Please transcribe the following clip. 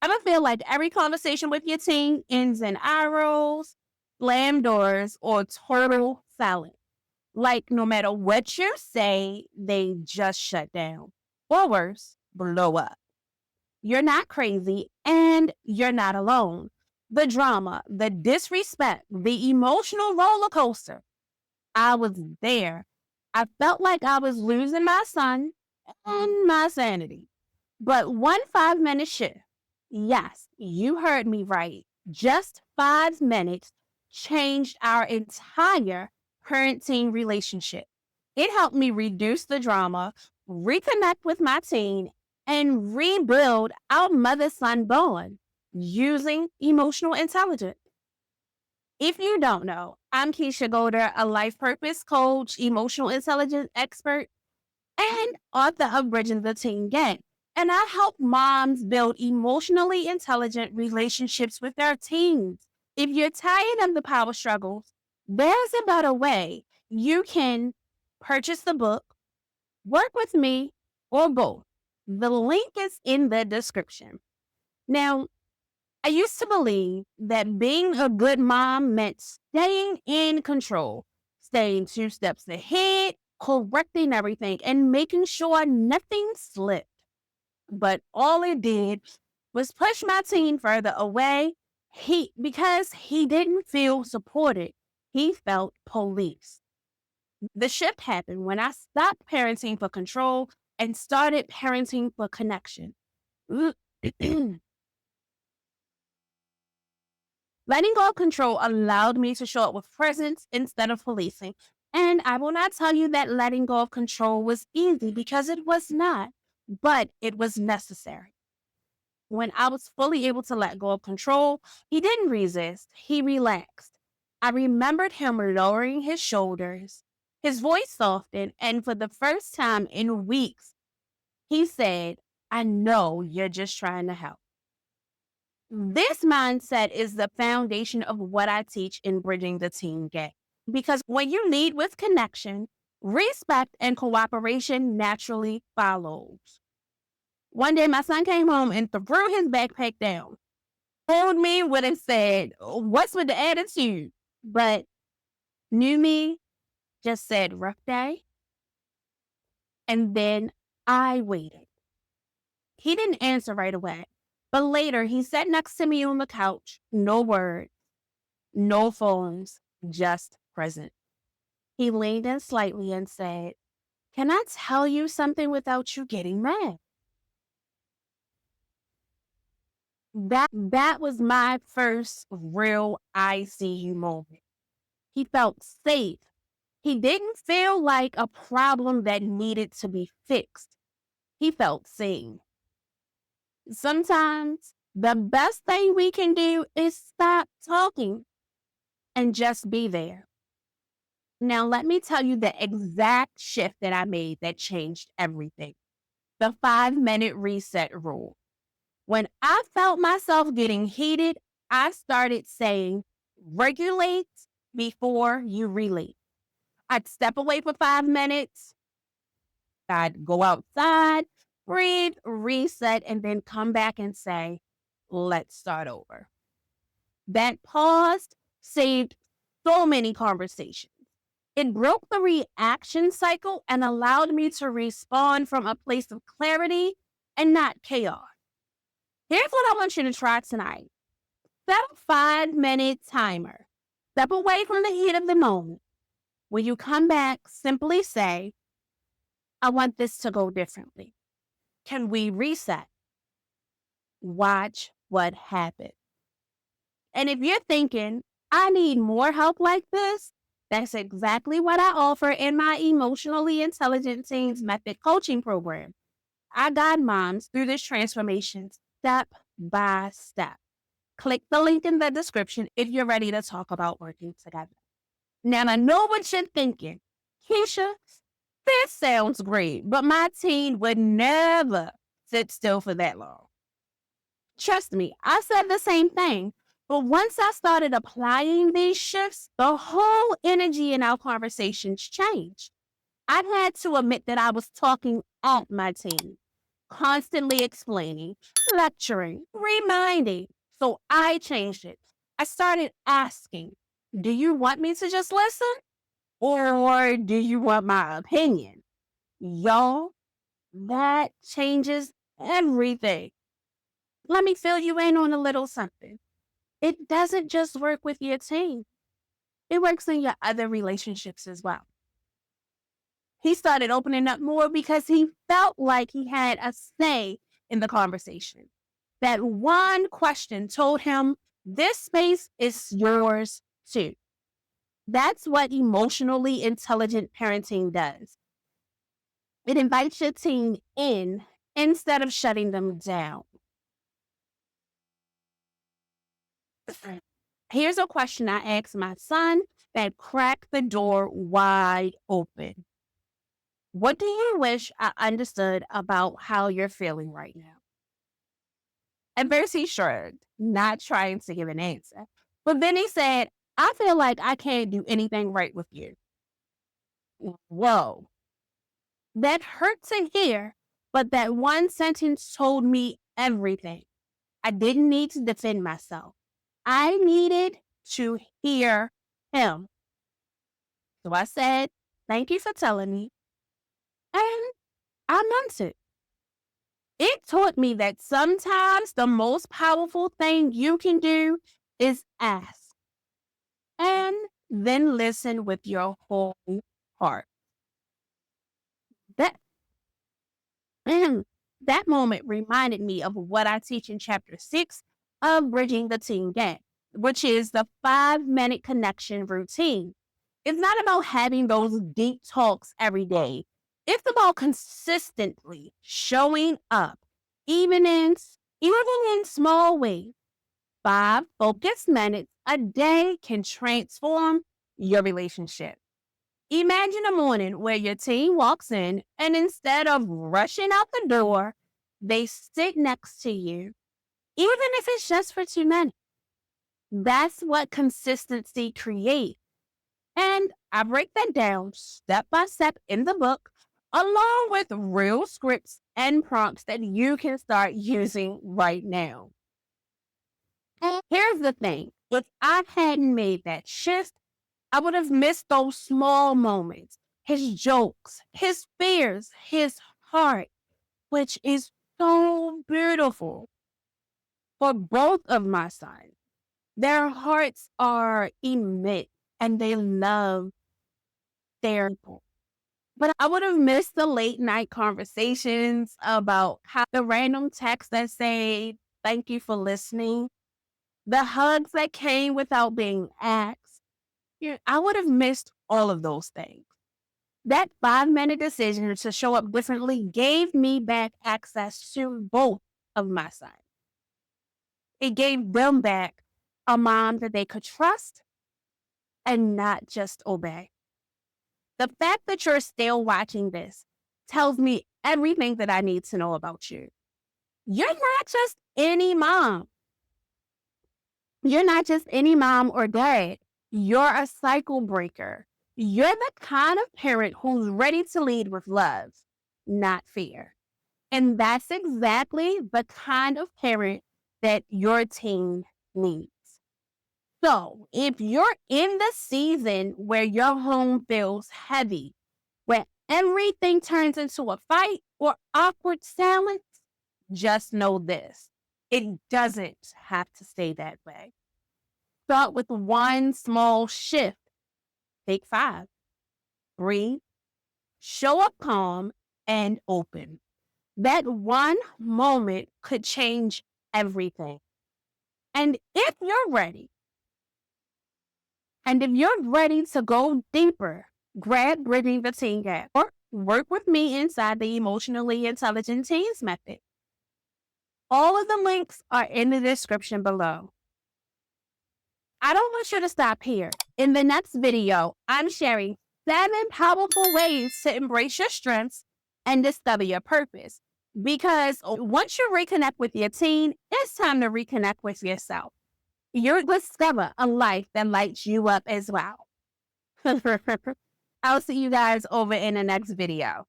Ever feel like every conversation with your teen ends in eye rolls, slam doors, or total silence? Like no matter what you say, they just shut down. Or worse, blow up. You're not crazy and you're not alone. The drama, the disrespect, the emotional roller coaster. I was there. I felt like I was losing my son and my sanity. But one 5 minute shift, yes, you heard me right. Just 5 minutes changed our entire parent teen relationship. It helped me reduce the drama, reconnect with my teen, and rebuild our mother son bond using emotional intelligence. If you don't know, I'm Keisha Golder, a life purpose coach, emotional intelligence expert, and author of Bridging the Teen Gap. And I help moms build emotionally intelligent relationships with their teens. If you're tired of the power struggles, there's a better way. You can purchase the book, work with me, or both. The link is in the description. Now, I used to believe that being a good mom meant staying in control, staying 2 steps ahead, correcting everything, and making sure nothing slipped. But all it did was push my teen further away. Because he didn't feel supported, he felt policed. The shift happened when I stopped parenting for control and started parenting for connection. Letting go of control allowed me to show up with presence instead of policing. And I will not tell you that letting go of control was easy because it was not, but it was necessary. When I was fully able to let go of control, he didn't resist, he relaxed. I remembered him lowering his shoulders, his voice softened, and for the first time in weeks, he said, I know you're just trying to help. This mindset is the foundation of what I teach in Bridging the Teen Gap. Because when you lead with connection, respect and cooperation naturally follows. One day, my son came home and threw his backpack down. Told me what it said, what's with the attitude? But knew me, just said rough day. And then I waited. He didn't answer right away. But later, he sat next to me on the couch. No words, no phones, just present. He leaned in slightly and said, can I tell you something without you getting mad? That was my first real I see you moment. He felt safe. He didn't feel like a problem that needed to be fixed. He felt seen. Sometimes the best thing we can do is stop talking and just be there. Now, let me tell you the exact shift that I made that changed everything. The 5 minute reset rule. When I felt myself getting heated, I started saying, regulate before you relate. I'd step away for 5 minutes. I'd go outside, breathe, reset, and then come back and say, let's start over. That pause saved so many conversations. It broke the reaction cycle and allowed me to respond from a place of clarity and not chaos. Here's what I want you to try tonight. Set a 5 minute timer. Step away from the heat of the moment. When you come back, simply say, I want this to go differently. Can we reset? Watch what happens. And if you're thinking, I need more help like this, that's exactly what I offer in my Emotionally Intelligent Teens Method coaching program. I guide moms through this transformation step by step. Click the link in the description if you're ready to talk about working together. Now, I know what you're thinking. Keisha, this sounds great, but my teen would never sit still for that long. Trust me, I said the same thing. But once I started applying these shifts, the whole energy in our conversations changed. I had to admit that I was talking at my teen. constantly explaining, lecturing, reminding. So I changed it. I started asking, do you want me to just listen? Or do you want my opinion? Y'all, that changes everything. Let me fill you in on a little something. It doesn't just work with your team, it works in your other relationships as well. He started opening up more because he felt like he had a say in the conversation. That one question told him, this space is yours too. That's what emotionally intelligent parenting does. It invites your teen in instead of shutting them down. Here's a question I asked my son that cracked the door wide open. What do you wish I understood about how you're feeling right now? At first, he shrugged, not trying to give an answer. But then he said, I feel like I can't do anything right with you. Whoa, that hurt to hear, but that one sentence told me everything. I didn't need to defend myself. I needed to hear him. So I said, thank you for telling me. And I meant it. It taught me that sometimes the most powerful thing you can do is ask and then listen with your whole heart. That And that moment reminded me of what I teach in chapter 6 of Bridging the Teen Gap, which is the 5-minute connection routine. It's not about having those deep talks every day. It's about consistently showing up, even in small ways. 5 focused minutes a day can transform your relationship. Imagine a morning where your teen walks in and instead of rushing out the door, they sit next to you, even if it's just for 2 minutes. That's what consistency creates. And I break that down step by step in the book, along with real scripts and prompts that you can start using right now. And here's the thing, if I hadn't made that shift, I would have missed those small moments, his jokes, his fears, his heart, which is so beautiful for both of my sons. Their hearts are immense and they love their people. But I would have missed the late night conversations about how the random texts that say, thank you for listening, the hugs that came without being asked. I would have missed all of those things. That 5-minute decision to show up differently gave me back access to both of my sons. It gave them back a mom that they could trust and not just obey. The fact that you're still watching this tells me everything that I need to know about you. You're not just any mom. You're not just any mom or dad. You're a cycle breaker. You're the kind of parent who's ready to lead with love, not fear. And that's exactly the kind of parent that your teen needs. So if you're in the season where your home feels heavy, where everything turns into a fight or awkward silence, just know this. It doesn't have to stay that way. Start with one small shift. Take 5. Breathe, show up calm, and open. That one moment could change everything. And if you're ready, to go deeper, grab Bridging the Teen Gap or work with me inside the Emotionally Intelligent Teens Method. All of the links are in the description below. I don't want you to stop here. In the next video, I'm sharing 7 powerful ways to embrace your strengths and discover your purpose. Because once you reconnect with your teen, it's time to reconnect with yourself. You'll discover a life that lights you up as well. I'll see you guys over in the next video.